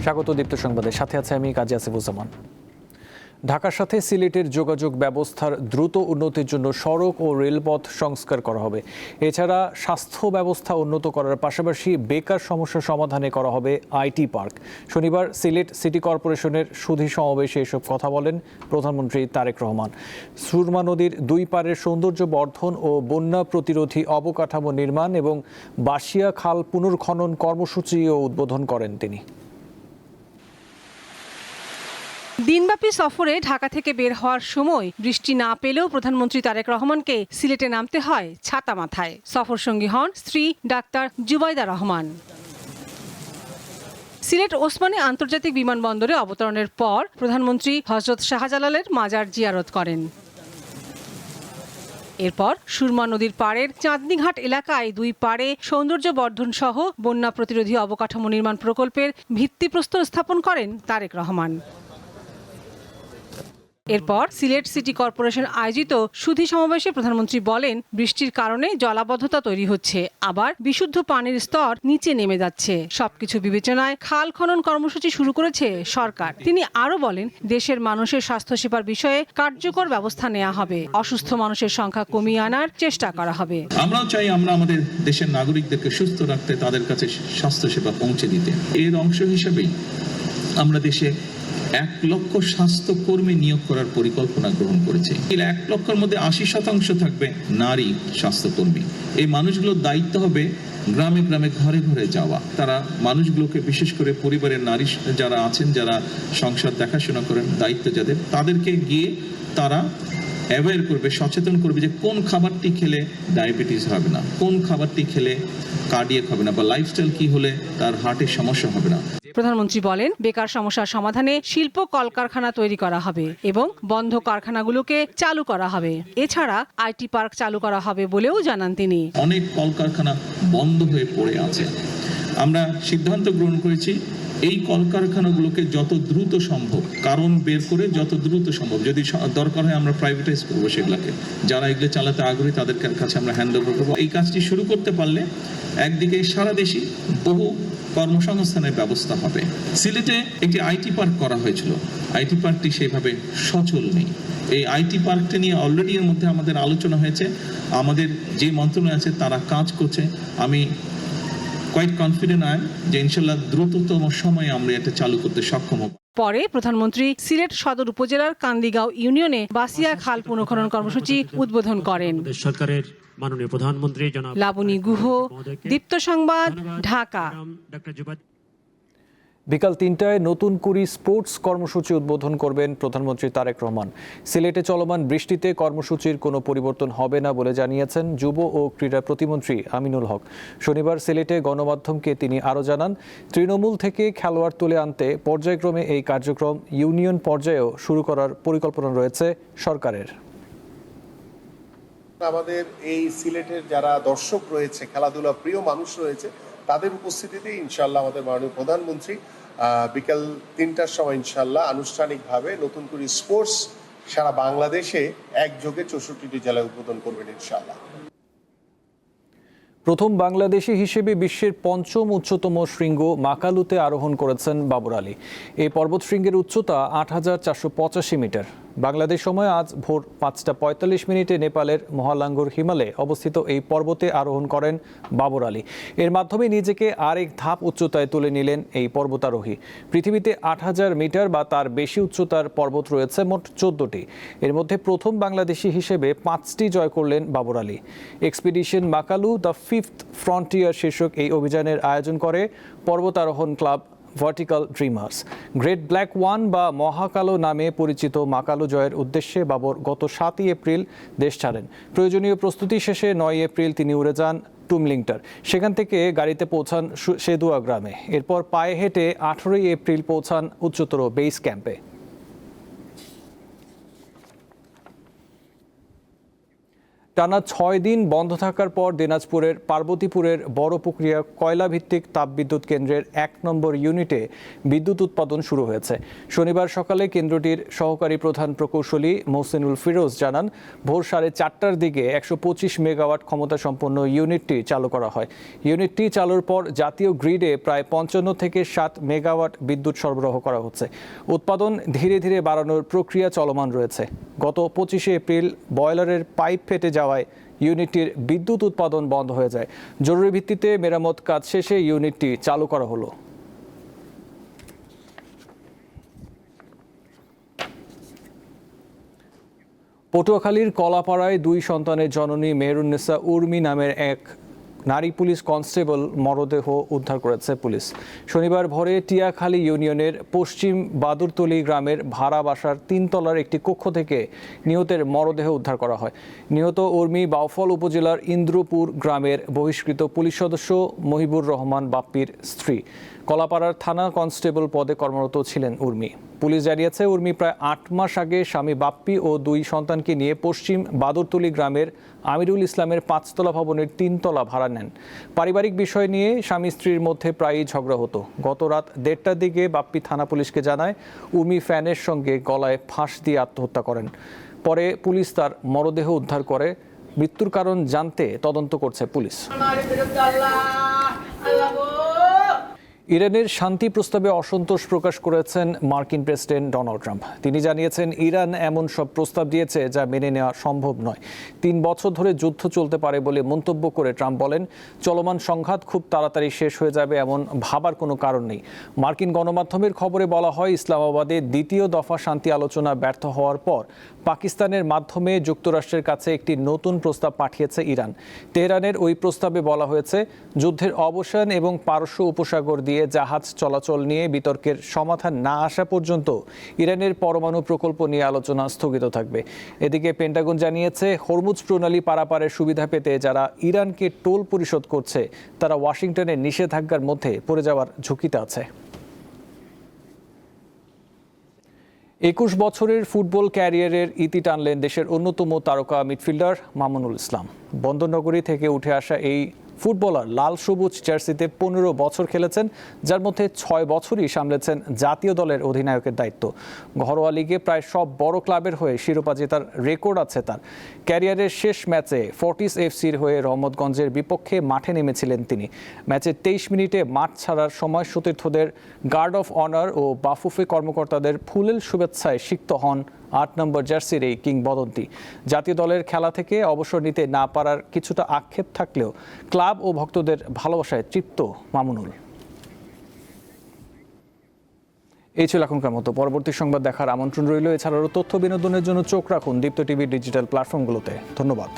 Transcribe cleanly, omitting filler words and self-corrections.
স্বাগত দীপ্ত সংবাদের সাথে আছে আমি কাজী আসিফুজ্জামান। ঢাকার সাথে সিলেটের যোগাযোগ ব্যবস্থার দ্রুত উন্নতির জন্য সড়ক ও রেলপথ সংস্কার করা হবে। এছাড়া স্বাস্থ্য ব্যবস্থা উন্নত করার পাশাপাশি বেকার সমস্যা সমাধানে করা হবে আইটি পার্ক। শনিবার সিলেট সিটি কর্পোরেশনের সুধী সমাবেশে এসব কথা বলেন প্রধানমন্ত্রী তারেক রহমান। সুরমা নদীর দুই পাড়ের সৌন্দর্য বর্ধন ও বন্যা প্রতিরোধী অবকাঠামো নির্মাণ এবং বাসিয়া খাল পুনর্খনন কর্মসূচিও উদ্বোধন করেন তিনি। দিনব্যাপী সফরে ঢাকা থেকে বের হওয়ার সময় বৃষ্টি না পেলেও প্রধানমন্ত্রী তারেক রহমানকে সিলেটে নামতে হয় ছাতা মাথায়। সফর সঙ্গী হন স্ত্রী ডাক্তার জুবাইদা রহমান। সিলেট ওসমানী আন্তর্জাতিক বিমানবন্দরে অবতরণের পর প্রধানমন্ত্রী হযরত শাহজালালের মাজার জিয়ারত করেন। এরপর সুরমা নদীর পাড়ের চাঁদনীঘাট এলাকায় দুই পাড়ে সৌন্দর্য বর্ধন সহ বন্যা প্রতিরোধী অবকাঠামো নির্মাণ প্রকল্পের ভিত্তিপ্রস্তর স্থাপন করেন তারেক রহমান। এরপর সিলেট সিটি কর্পোরেশন আয়োজিত সুধী সমাবেশে প্রধানমন্ত্রী বলেন, বৃষ্টির কারণে জলাবদ্ধতা তৈরি হচ্ছে, আবার বিশুদ্ধ পানির স্তর নিচে নেমে যাচ্ছে। সবকিছু বিবেচনায় খাল খনন কর্মসূচি শুরু করেছে সরকার। তিনি আরো বলেন, দেশের মানুষের স্বাস্থ্যসেবার বিষয়ে কার্যকর ব্যবস্থা নেওয়া হবে। অসুস্থ মানুষের সংখ্যা কমিয়ে আনার চেষ্টা করা হবে। আমরাও চাই আমরা আমাদের দেশের নাগরিকদেরকে সুস্থ রাখতে, তাদের কাছে স্বাস্থ্যসেবা পৌঁছে দিতে। এর অংশ হিসেবেই আমরা দেশে 1 লক্ষ স্বাস্থ্যকর্মী নিয়োগ করার পরিকল্পনা গ্রহণ করেছে। এই 1 লক্ষের মধ্যে 80% থাকবে নারী স্বাস্থ্যকর্মী। এই মানুষগুলোর দায়িত্ব হবে গ্রামে গ্রামে ঘরে ঘরে যাওয়া। তারা মানুষগুলোকে, বিশেষ করে পরিবারের নারী যারা আছেন, যারা সংসার দেখাশোনা করেন, দায়িত্ব যাদের, তাদেরকে গিয়ে তারা অ্যাওয়্যার করবে, সচেতন করবে যে কোন খাবারটি খেলে ডায়াবেটিস হবে না, কোন খাবারটি খেলে কার্ডিয়াক হবে না, বা লাইফস্টাইল কি হলে তার হার্টের সমস্যা হবে না। প্রধানমন্ত্রী বলেন, বেকার সমস্যার সমাধানে শিল্প কলকারখানা তৈরি করা হবে এবং বন্ধ কারখানাগুলোকে চালু করা হবে। এছাড়া আইটি পার্ক চালু করা হবে বলেও জানান তিনি। অনেক কলকারখানা বন্ধ হয়ে পড়ে আছে। আমরা সিদ্ধান্ত গ্রহণ করেছি এই কলকারখানাগুলোকে যত দ্রুত সম্ভব কারণ বের করে যত দ্রুত সম্ভব, যদি দরকার হয় আমরা প্রাইভেটাইজ করবো সেগুলোকে। যারা এগুলো চালাতে আগ্রহী তাদের কাছে আমরা হ্যান্ড ওভার করবো। এই কাজটি শুরু করতে পারলে একদিকে সারা দেশে বহু কর্মসংস্থানের ব্যবস্থা হবে। সিলেটে একটি আইটি পার্ক করা হয়েছিল, আইটি পার্কটি সেভাবে সচল নেই। এই আইটি পার্কটি নিয়ে অলরেডি এর মধ্যে আমাদের আলোচনা হয়েছে। আমাদের যে মন্ত্রণালয় আছে তারা কাজ করছে। আমি কোয়াইট কনফিডেন্ট যে ইনশাল্লাহ দ্রুততম সময়ে আমরা এটা চালু করতে সক্ষম হব। পরে প্রধানমন্ত্রী সিলেট সদর উপজেলার কান্দিগাঁও ইউনিয়নে বাসিয়া খাল পুনর্খনন কর্মসূচি উদ্বোধন করেন। সরকারের মাননীয় প্রধানমন্ত্রী জনাব লাবণী গুহ, দীপ্ত সংবাদ, ঢাকা। বিকাল 3টায় নতুন কুড়ি স্পোর্টস কর্মসূচি উদ্বোধন করবেন প্রধানমন্ত্রী তারেক রহমান। সিলেটে চলমান বৃষ্টিতে কর্মসূচির কোনো পরিবর্তন হবে না বলে জানিয়েছেন যুব ও ক্রীড়া প্রতিমন্ত্রী আমিনুল হক। শনিবার সিলেটে গণমাধ্যমকে তিনি আরও জানান, তৃণমূল থেকে খেলোয়াড় তুলে আনতে পর্যায়ক্রমে এই কার্যক্রম ইউনিয়ন পর্যায়েও শুরু করার পরিকল্পনা রয়েছে সরকারের। আমাদের এই সিলেটের যারা দর্শক রয়েছে, খেলাধুলা প্রিয় মানুষ রয়েছে, তাদের উপস্থিতিতে ইনশাল্লাহ আমাদের মাননীয় প্রধানমন্ত্রী বিকাল 3টার সময় ইনশাল্লাহ আনুষ্ঠানিকভাবে নতুন করে স্পোর্টস সারা বাংলাদেশে একযোগে 64টি জেলায় উদ্বোধন করবেন ইনশাল্লাহ। প্রথম বাংলাদেশি হিসেবে বিশ্বের 5ম উচ্চতম শৃঙ্গ মাকালুতে আরোহণ করেছেন বাবর আলী। এই পর্বতশৃঙ্গের উচ্চতা 8,485 মিটার। বাংলাদেশ সময় আজ ভোর 5:45 নেপালের মহালাঙ্গুর হিমালয়ে অবস্থিত এই পর্বতে আরোহণ করেন বাবর আলী। এর মাধ্যমে নিজেকে আরেক ধাপ উচ্চতায় তুলে নিলেন এই পর্বতারোহী। পৃথিবীতে 8,000 মিটার বা তার বেশি উচ্চতার পর্বত রয়েছে মোট 14টি। এর মধ্যে প্রথম বাংলাদেশি হিসেবে 5টি জয় করলেন Babar Ali. Expedition Makalu the fifth frontier শীর্ষক এই অভিযানের আয়োজন করে পর্বতারোহণ club vertical dreamers. Great black one বা মহাকালো নামে পরিচিত মাকালো জয়ের উদ্দেশ্যে বাবর গত 7 এপ্রিল দেশ ছাড়েন। প্রয়োজনীয় প্রস্তুতি শেষে 9 এপ্রিল তিনি উড়ে যান টুমলিংটার। সেখান থেকে গাড়িতে পৌঁছান সেদুয়া গ্রামে। এরপর পায়ে হেঁটে 18 এপ্রিল পৌঁছান উচ্চতর বেস ক্যাম্পে। টানা 6 দিন বন্ধ থাকার পর দিনাজপুরের পার্বতীপুরের বড়পুকুরিয়া কয়লাভিত্তিক তাপবিদ্যুৎ কেন্দ্রের 1 নম্বর ইউনিটে বিদ্যুৎ উৎপাদন শুরু হয়েছে। শনিবার সকালে কেন্দ্রটির সহকারী প্রধান প্রকৌশলী মহসিনুল ফিরোজ জানান, ভোর 4:30টার দিকে 125 মেগাওয়াট ক্ষমতা সম্পন্ন ইউনিটটি চালু করা হয়। ইউনিটটি চালুর পর জাতীয় গ্রিডে প্রায় 55 থেকে 60 মেগাওয়াট বিদ্যুৎ সরবরাহ করা হচ্ছে। উৎপাদন ধীরে ধীরে বাড়ানোর প্রক্রিয়া চলমান রয়েছে। গত 25শে এপ্রিল বয়লারের পাইপ ফেটে যাওয়ায় ইউনিটটির বিদ্যুৎ উৎপাদন বন্ধ হয়ে যায়। জরুরি ভিত্তিতে মেরামত কাজ শেষে ইউনিটটি চালু করা হলো। পটুয়াখালীর কলাপাড়ায় 2 সন্তানের জননী মেহেরুন্নেসা উর্মি নামের এক নারী পুলিশ কনস্টেবল মরদেহ উদ্ধার করেছে পুলিশ। শনিবার ভোরে টিয়াখালী ইউনিয়নের পশ্চিম বাদুরতলী গ্রামের ভাড়া বাসার 3 তলার একটি কক্ষ থেকে নিহতের মরদেহ উদ্ধার করা হয়। নিহত উর্মি বাউফল উপজেলার ইন্দ্রপুর গ্রামের বহিষ্কৃত পুলিশ সদস্য মহিবুর রহমান বাপ্পির স্ত্রী। কলাপাড়ার থানা কনস্টেবল পদে কর্মরত ছিলেন উর্মি। পুলিশ জানিয়েছে, উর্মি প্রায় 8 মাস আগে স্বামী বাপ্পি ও 2 সন্তানকে নিয়ে পশ্চিম বাদুরতলী গ্রামের আমিরুল ইসলামের 5 তলা ভবনের 3 তলা ভাড়া নেন। পারিবারিক বিষয় নিয়ে স্বামী স্ত্রীর মধ্যে প্রায়ই ঝগড়া হতো। গত রাত 1:30টার দিকে বাপ্পি থানা পুলিশকে জানায়, উর্মি ফ্যানের সঙ্গে গলায় ফাঁস দিয়ে আত্মহত্যা করেন। পরে পুলিশ তার মরদেহ উদ্ধার করে। মৃত্যুর কারণ জানতে তদন্ত করছে পুলিশ। ইরানের শান্তি প্রস্তাবে অসন্তোষ প্রকাশ করেছেন মার্কিন প্রেসিডেন্ট ডোনাল্ড ট্রাম্প। তিনি জানিয়েছেন, ইরান এমন সব প্রস্তাব দিয়েছে যা মেনে নেওয়া সম্ভব নয়। 3 বছর ধরে যুদ্ধ চলতে পারে বলে মন্তব্য করে ট্রাম্প বলেন, চলমান সংঘাত খুব তাড়াতাড়ি শেষ হয়ে যাবে এমন ভাবার কোনো কারণ নেই। মার্কিন গণমাধ্যমের খবরে বলা হয়, ইসলামাবাদে 2য় দফা শান্তি আলোচনা ব্যর্থ হওয়ার পর পাকিস্তানের মাধ্যমে যুক্তরাষ্ট্রের কাছে একটি নতুন প্রস্তাব পাঠিয়েছে ইরান। তেহরানের ওই প্রস্তাবে বলা হয়েছে, যুদ্ধের অবসান এবং পারস্য উপসাগর দিয়ে জাহাজ চলাচল নিয়ে বিতর্কের সমাধান না আসা পর্যন্ত ইরানের পরমাণু প্রকল্প নিয়ে আলোচনা স্থগিত থাকবে। এদিকে পেন্টাগন জানিয়েছে, হরমুজ প্রণালী পারাপারের সুবিধা পেতে যারা ইরানকে টোল পরিশোধ করছে তারা ওয়াশিংটনের নিষেধাজ্ঞার মধ্যে পড়ে যাওয়ার ঝুঁকিতে আছে। 21 বছরের ফুটবল ক্যারিয়ারের ইতি টানলেন দেশের অন্যতম তারকা মিডফিল্ডার মামুনুল ইসলাম। বন্দরনগরী থেকে উঠে আসা এই ফুটবলার লাল সবুজ জার্সিতে 15 বছর খেলেছেন, যার মধ্যে 6 বছরই সামলেছেন জাতীয় দলের অধিনায়কের দায়িত্ব। ঘরোয়া লিগে প্রায় সব বড় ক্লাবের হয়ে শিরোপা জেতার রেকর্ড আছে তার। ক্যারিয়ারের শেষ ম্যাচে ফর্টিস এফসির হয়ে রহমতগঞ্জের বিপক্ষে মাঠে নেমেছিলেন তিনি। ম্যাচের 23 মিনিটে মাঠ ছাড়ার সময় সতীর্থদের গার্ড অফ অনার ও বাফুফে কর্মকর্তাদের ফুলেল শুভেচ্ছায় সিক্ত হন 8 নম্বর জার্সির এই কিংবদন্তি। জাতীয় দলের খেলা থেকে অবসর নিতে না পারার কিছুটা আক্ষেপ থাকলেও ক্লাব ও ভক্তদের ভালোবাসায় তৃপ্ত মামুনুল। এই ছিল এখনকার মতো। পরবর্তী সংবাদ দেখার আমন্ত্রণ রইল। এছাড়াও তথ্য বিনোদনের জন্য চোখ রাখুন দীপ্ত টিভির ডিজিটাল প্ল্যাটফর্মগুলোতে। ধন্যবাদ।